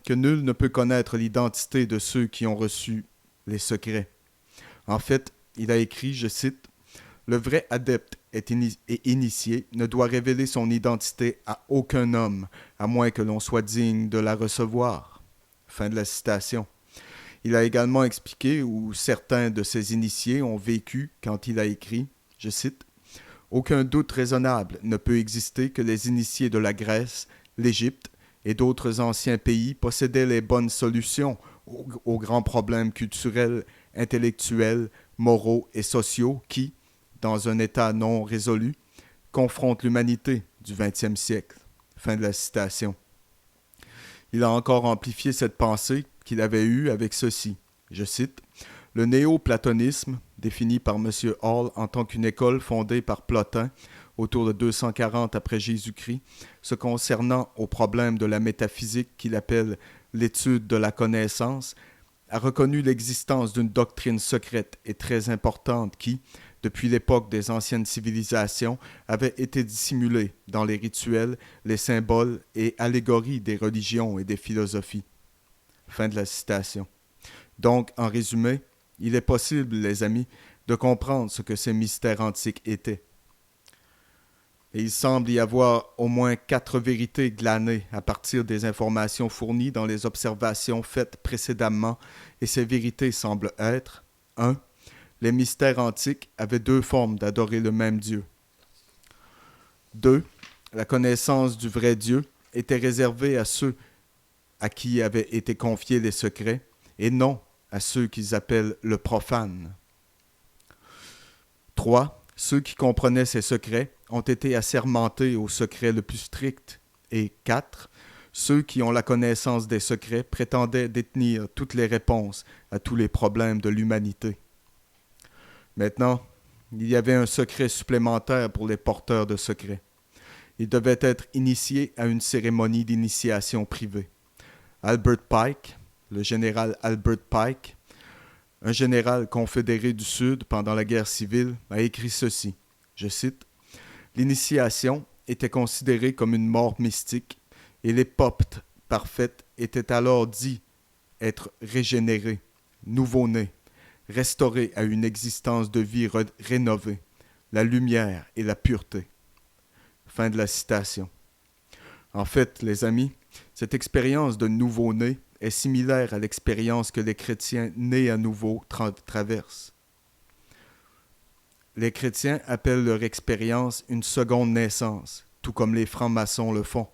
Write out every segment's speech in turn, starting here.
que nul ne peut connaître l'identité de ceux qui ont reçu les secrets. En fait, il a écrit, je cite, « Le vrai adepte et initié ne doit révéler son identité à aucun homme, à moins que l'on soit digne de la recevoir. » Fin de la citation. Il a également expliqué où certains de ses initiés ont vécu quand il a écrit, je cite, « Aucun doute raisonnable ne peut exister que les initiés de la Grèce, l'Égypte et d'autres anciens pays possédaient les bonnes solutions aux grands problèmes culturels, intellectuels, moraux et sociaux qui, dans un état non résolu, confrontent l'humanité du XXe siècle. » Fin de la citation. Il a encore amplifié cette pensée qu'il avait eue avec ceci. Je cite, « Le néo-platonisme, défini par M. Hall en tant qu'une école fondée par Plotin autour de 240 après Jésus-Christ, se concernant au problème de la métaphysique qu'il appelle l'étude de la connaissance, a reconnu l'existence d'une doctrine secrète et très importante qui, depuis l'époque des anciennes civilisations, avait été dissimulée dans les rituels, les symboles et allégories des religions et des philosophies. » Fin de la citation. Donc, en résumé, il est possible, les amis, de comprendre ce que ces mystères antiques étaient. Et il semble y avoir au moins 4 vérités glanées à partir des informations fournies dans les observations faites précédemment, et ces vérités semblent être 1. Les mystères antiques avaient 2 formes d'adorer le même Dieu. 2. La connaissance du vrai Dieu était réservée à ceux à qui avaient été confiés les secrets, et non à ceux qu'ils appellent le profane. 3. Ceux qui comprenaient ces secrets ont été assermentés au secret le plus strict. Et 4. Ceux qui ont la connaissance des secrets prétendaient détenir toutes les réponses à tous les problèmes de l'humanité. Maintenant, il y avait un secret supplémentaire pour les porteurs de secrets. Ils devaient être initiés à une cérémonie d'initiation privée. Albert Pike, le général Albert Pike, un général confédéré du Sud pendant la guerre civile, a écrit ceci, je cite, « L'initiation était considérée comme une mort mystique et les popes parfaites étaient alors dits être régénérés, nouveau-nés, restaurés à une existence de vie rénovée, la lumière et la pureté. » Fin de la citation. En fait, les amis, cette expérience de nouveau-né est similaire à l'expérience que les chrétiens nés à nouveau traversent. Les chrétiens appellent leur expérience une seconde naissance, tout comme les francs-maçons le font.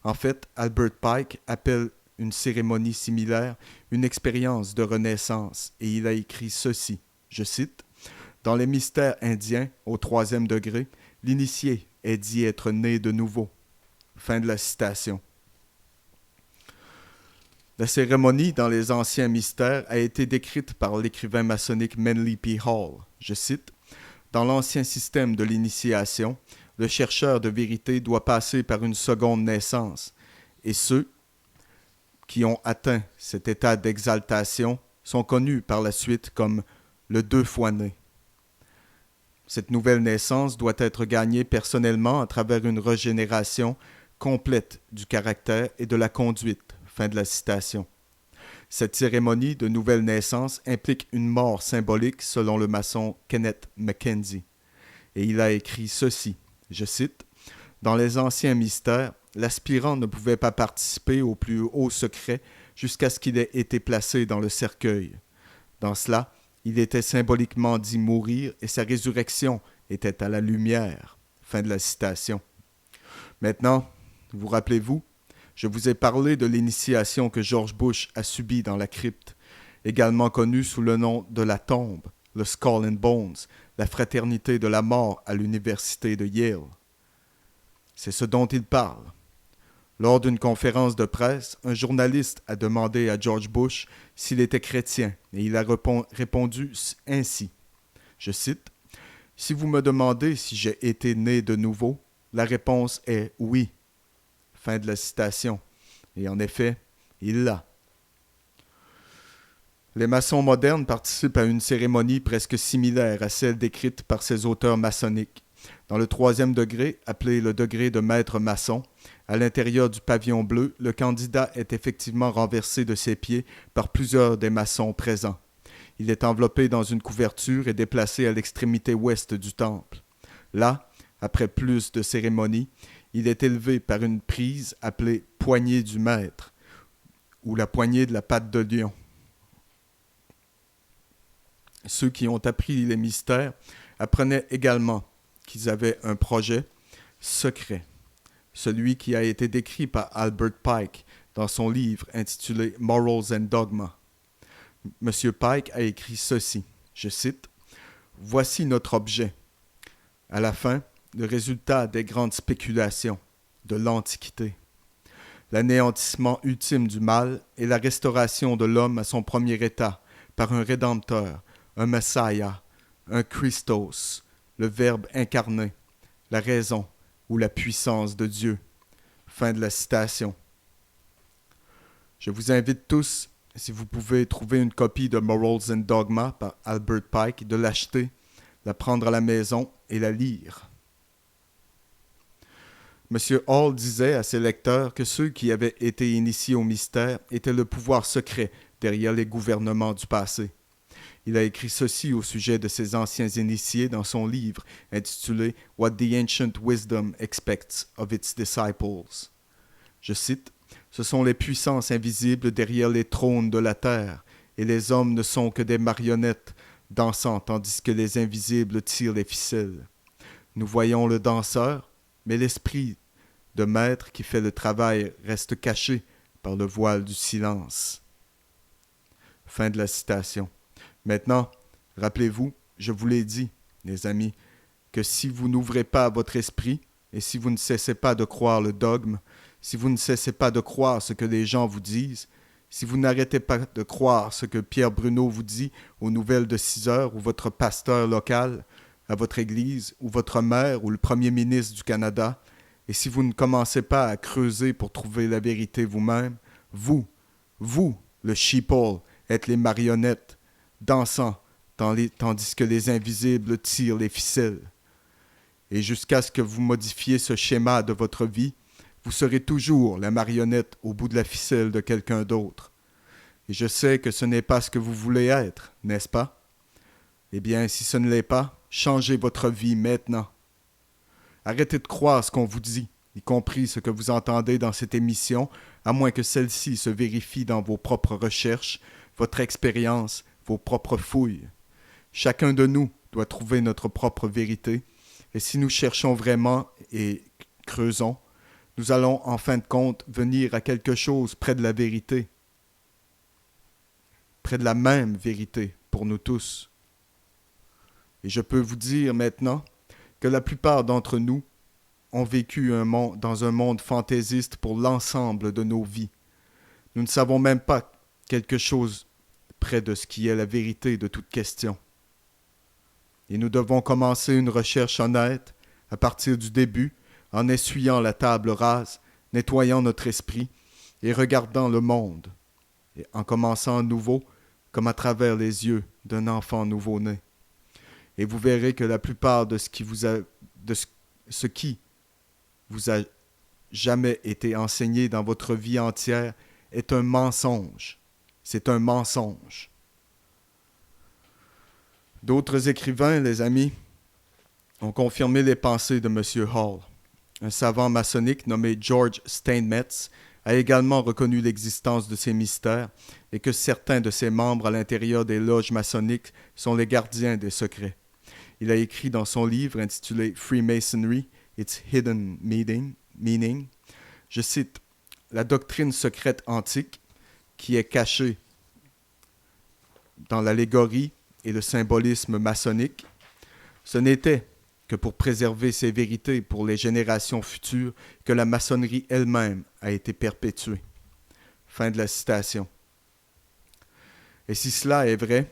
En fait, Albert Pike appelle une cérémonie similaire une expérience de renaissance, et il a écrit ceci, je cite, « Dans les mystères indiens, au 3e degré, l'initié est dit être né de nouveau. » Fin de la citation. La cérémonie dans les anciens mystères a été décrite par l'écrivain maçonnique Manly P. Hall. Je cite, « Dans l'ancien système de l'initiation, le chercheur de vérité doit passer par une seconde naissance, et ceux qui ont atteint cet état d'exaltation sont connus par la suite comme le 2 fois né. Cette nouvelle naissance doit être gagnée personnellement à travers une régénération complète du caractère et de la conduite. » Fin de la citation. Cette cérémonie de nouvelle naissance implique une mort symbolique selon le maçon Kenneth Mackenzie. Et il a écrit ceci, je cite, « Dans les anciens mystères, l'aspirant ne pouvait pas participer au plus haut secret jusqu'à ce qu'il ait été placé dans le cercueil. Dans cela, il était symboliquement dit mourir et sa résurrection était à la lumière. » Fin de la citation. Maintenant, vous rappelez-vous, je vous ai parlé de l'initiation que George Bush a subie dans la crypte, également connue sous le nom de la tombe, le Skull and Bones, la fraternité de la mort à l'université de Yale. C'est ce dont il parle. Lors d'une conférence de presse, un journaliste a demandé à George Bush s'il était chrétien et il a répondu ainsi. Je cite, « Si vous me demandez si j'ai été né de nouveau, la réponse est oui. » Fin de la citation. Et en effet, il l'a. Les maçons modernes participent à une cérémonie presque similaire à celle décrite par ces auteurs maçonniques. Dans le 3e degré, appelé le degré de maître maçon, À l'intérieur du pavillon bleu, le candidat est effectivement renversé de ses pieds par plusieurs des maçons présents. Il est enveloppé dans une couverture et déplacé à l'extrémité ouest du temple. Là, après plus de cérémonie, il est élevé par une prise appelée « poignée du maître » ou la poignée de la patte de lion. Ceux qui ont appris les mystères apprenaient également qu'ils avaient un projet secret, celui qui a été décrit par Albert Pike dans son livre intitulé « Morals and Dogma ». M. Pike a écrit ceci, je cite, « Voici notre objet. À la fin, le résultat des grandes spéculations de l'Antiquité. L'anéantissement ultime du mal et la restauration de l'homme à son premier état par un Rédempteur, un Messiah, un Christos, le Verbe incarné, la raison ou la puissance de Dieu. » Fin de la citation. Je vous invite tous, si vous pouvez trouver une copie de Morals and Dogma par Albert Pike, de l'acheter, la prendre à la maison et la lire. M. Hall disait à ses lecteurs que ceux qui avaient été initiés au mystère étaient le pouvoir secret derrière les gouvernements du passé. Il a écrit ceci au sujet de ces anciens initiés dans son livre intitulé « What the Ancient Wisdom Expects of its Disciples ». Je cite, « Ce sont les puissances invisibles derrière les trônes de la terre, et les hommes ne sont que des marionnettes dansant tandis que les invisibles tirent les ficelles. Nous voyons le danseur, mais l'esprit de maître qui fait le travail reste caché par le voile du silence. » Fin de la citation. Maintenant, rappelez-vous, je vous l'ai dit, les amis, que si vous n'ouvrez pas votre esprit et si vous ne cessez pas de croire le dogme, si vous ne cessez pas de croire ce que les gens vous disent, si vous n'arrêtez pas de croire ce que Pierre Bruno vous dit aux nouvelles de 6 heures ou votre pasteur local, à votre église, ou votre maire ou le premier ministre du Canada, et si vous ne commencez pas à creuser pour trouver la vérité vous-même, vous, le sheeple, êtes les marionnettes, dansant tandis que les invisibles tirent les ficelles. Et jusqu'à ce que vous modifiez ce schéma de votre vie, vous serez toujours la marionnette au bout de la ficelle de quelqu'un d'autre. Et je sais que ce n'est pas ce que vous voulez être, n'est-ce pas? Eh bien, si ce ne l'est pas, changez votre vie maintenant. Arrêtez de croire ce qu'on vous dit, y compris ce que vous entendez dans cette émission, à moins que celle-ci se vérifie dans vos propres recherches, votre expérience, vos propres fouilles. Chacun de nous doit trouver notre propre vérité, et si nous cherchons vraiment et creusons, nous allons en fin de compte venir à quelque chose près de la vérité, près de la même vérité pour nous tous. Et je peux vous dire maintenant que la plupart d'entre nous ont vécu dans un monde fantaisiste pour l'ensemble de nos vies. Nous ne savons même pas quelque chose près de ce qui est la vérité de toute question. Et nous devons commencer une recherche honnête à partir du début, en essuyant la table rase, nettoyant notre esprit et regardant le monde, et en commençant à nouveau comme à travers les yeux d'un enfant nouveau-né. Et vous verrez que la plupart de ce qui vous a jamais été enseigné dans votre vie entière est un mensonge. C'est un mensonge. D'autres écrivains, les amis, ont confirmé les pensées de M. Hall. Un savant maçonnique nommé George Steinmetz a également reconnu l'existence de ces mystères et que certains de ses membres à l'intérieur des loges maçonniques sont les gardiens des secrets. Il a écrit dans son livre intitulé « Freemasonry, Its Hidden Meaning », je cite, « La doctrine secrète antique, qui est cachée dans l'allégorie et le symbolisme maçonnique, ce n'était que pour préserver ces vérités pour les générations futures que la maçonnerie elle-même a été perpétuée. » Fin de la citation. Et si cela est vrai,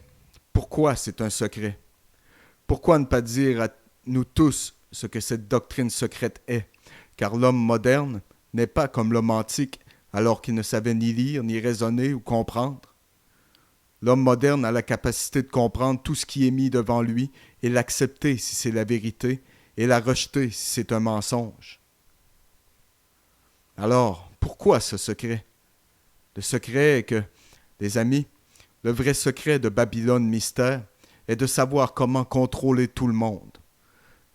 pourquoi c'est un secret? Pourquoi ne pas dire à nous tous ce que cette doctrine secrète est? Car l'homme moderne n'est pas comme l'homme antique, alors qu'il ne savait ni lire, ni raisonner ou comprendre. L'homme moderne a la capacité de comprendre tout ce qui est mis devant lui et l'accepter si c'est la vérité et la rejeter si c'est un mensonge. Alors, pourquoi ce secret? Le secret est que, les amis, le vrai secret de Babylone Mystère est de savoir comment contrôler tout le monde.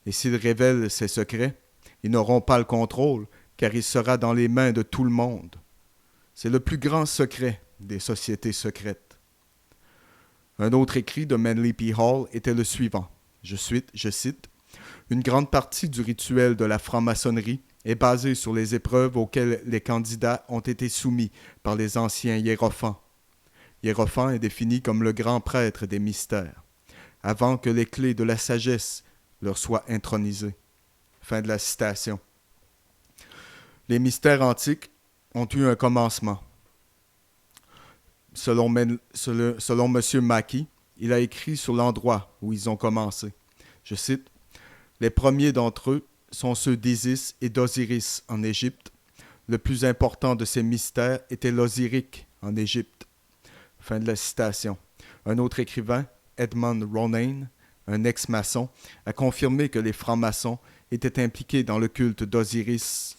Et s'ils révèlent ces secrets, ils n'auront pas le contrôle, car il sera dans les mains de tout le monde. C'est le plus grand secret des sociétés secrètes. Un autre écrit de Manly P. Hall était le suivant. Je cite, « Une grande partie du rituel de la franc-maçonnerie est basée sur les épreuves auxquelles les candidats ont été soumis par les anciens hiérophants. Hiérophant est défini comme le grand prêtre des mystères, avant que les clés de la sagesse leur soient intronisées. » Fin de la citation. Les mystères antiques ont eu un commencement. Selon M. Mackey, il a écrit sur l'endroit où ils ont commencé. Je cite, « Les premiers d'entre eux sont ceux d'Isis et d'Osiris en Égypte. Le plus important de ces mystères était l'Osirique en Égypte. » Fin de la citation. Un autre écrivain, Edmund Ronayne, un ex-maçon, a confirmé que les francs-maçons étaient impliqués dans le culte d'Osiris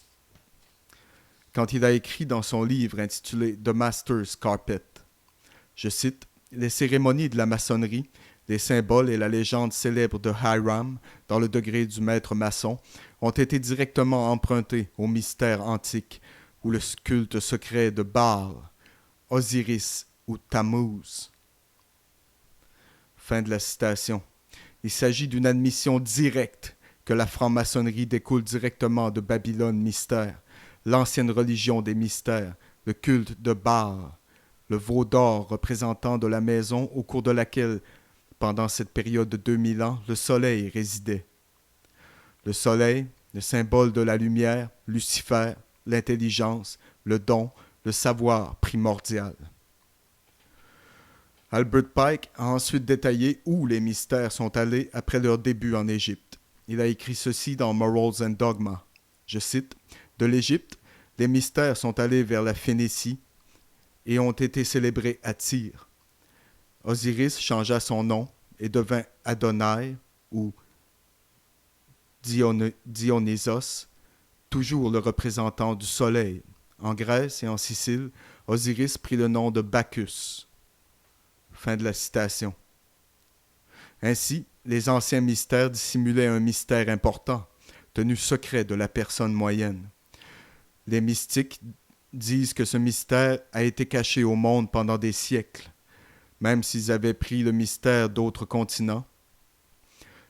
quand il a écrit dans son livre intitulé « The Master's Carpet ». Je cite, « Les cérémonies de la maçonnerie, les symboles et la légende célèbre de Hiram, dans le degré du maître maçon, ont été directement empruntés au mystère antique ou le culte secret de Baal, Osiris ou Tammuz. » Fin de la citation. Il s'agit d'une admission directe que la franc-maçonnerie découle directement de Babylone Mystère, l'ancienne religion des mystères, le culte de Baal, le veau d'or représentant de la maison au cours de laquelle, pendant cette période de 2000 ans, le soleil résidait. Le soleil, le symbole de la lumière, Lucifer, l'intelligence, le don, le savoir primordial. Albert Pike a ensuite détaillé où les mystères sont allés après leur début en Égypte. Il a écrit ceci dans Morals and Dogma. Je cite, « De l'Égypte, les mystères sont allés vers la Phénicie et ont été célébrés à Tyr. Osiris changea son nom et devint Adonai ou Dionysos, toujours le représentant du soleil. En Grèce et en Sicile, Osiris prit le nom de Bacchus. » Fin de la citation. Ainsi, les anciens mystères dissimulaient un mystère important, tenu secret de la personne moyenne. Les mystiques disent que ce mystère a été caché au monde pendant des siècles, même s'ils avaient pris le mystère d'autres continents.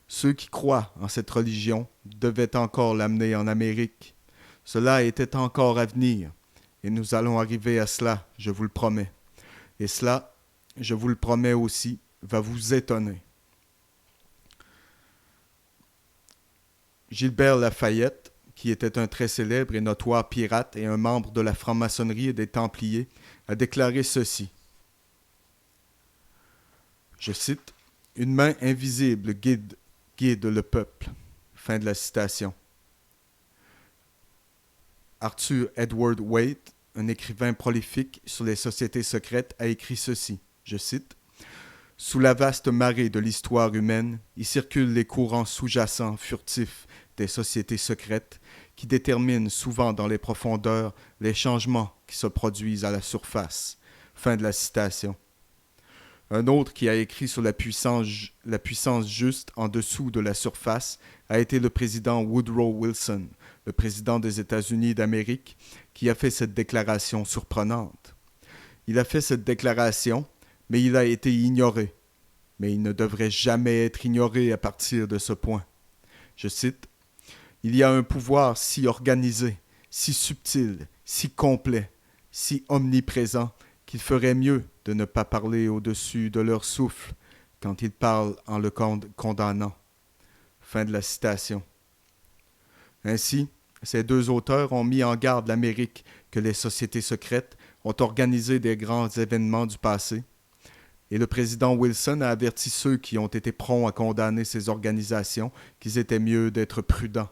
Ceux qui croient en cette religion devaient encore l'amener en Amérique. Cela était encore à venir, et nous allons arriver à cela, je vous le promets. Et cela, je vous le promets aussi, va vous étonner. Gilbert Lafayette, qui était un très célèbre et notoire pirate et un membre de la franc-maçonnerie et des Templiers, a déclaré ceci. Je cite, « Une main invisible guide le peuple. » Fin de la citation. Arthur Edward Waite, un écrivain prolifique sur les sociétés secrètes, a écrit ceci. Je cite, « Sous la vaste marée de l'histoire humaine, y circulent les courants sous-jacents furtifs des sociétés secrètes qui déterminent souvent dans les profondeurs les changements qui se produisent à la surface. » Fin de la citation. Un autre qui a écrit sur la puissance juste en dessous de la surface a été le président Woodrow Wilson, le président des États-Unis d'Amérique, qui a fait cette déclaration surprenante. Il a fait cette déclaration, mais il a été ignoré. Mais il ne devrait jamais être ignoré à partir de ce point. Je cite, « Il y a un pouvoir si organisé, si subtil, si complet, si omniprésent, qu'il ferait mieux de ne pas parler au-dessus de leur souffle quand ils parlent en le condamnant. » Fin de la citation. Ainsi, ces deux auteurs ont mis en garde l'Amérique que les sociétés secrètes ont organisé des grands événements du passé, et le président Wilson a averti ceux qui ont été prompts à condamner ces organisations qu'ils étaient mieux d'être prudents.